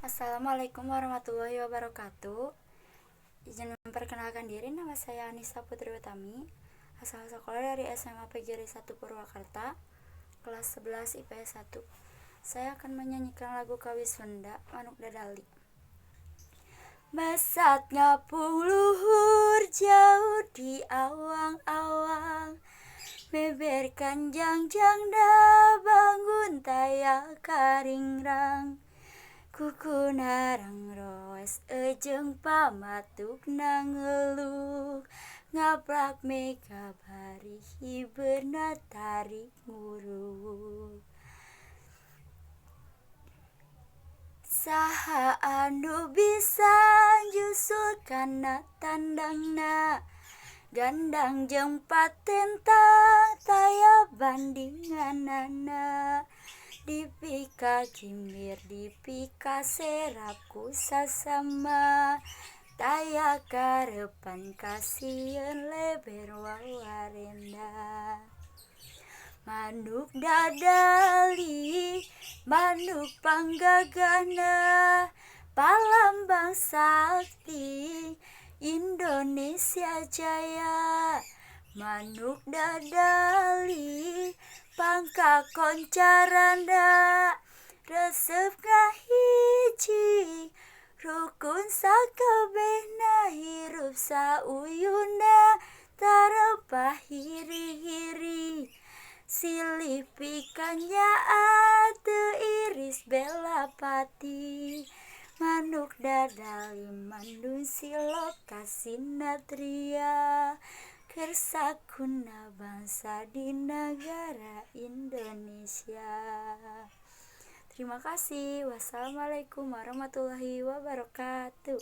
Assalamualaikum warahmatullahi wabarakatuh. Izin memperkenalkan diri, nama saya Anissa Putri Utami, asal sekolah dari SMA PGRI 1 Purwakarta, kelas 11 IPS 1. Saya akan menyanyikan lagu Kawi Sunda, Manuk Dadali. Mesat ngapung luhur jauh di awang-awang, beberkan jang-jang da bangun taya karingrang. Kuku narang roes ejeng pamatuk nangeluk, ngaprak mega bari hibeuna tarik nguruk. Saha anu bisa nyusul kana tandangna, gandang jeung patentang taya bandinganana. Dipika gimbir dipika serapku sasama, taya karepan kasieun leber wawarenda. Manuk dadali, manuk panggagana, palambang sakti Indonesia Jaya. Manuk dadali, pangka koncaranda, resep ngahiji, rukun sakabehna hirup sauyuna, tarepah hiri-hiri. Silih pikanya teu iris bela pati, manuk dadali mandung silok kasinatria, kersakuna bangsa di negara Indonesia. Terima kasih. Wassalamualaikum warahmatullahi wabarakatuh.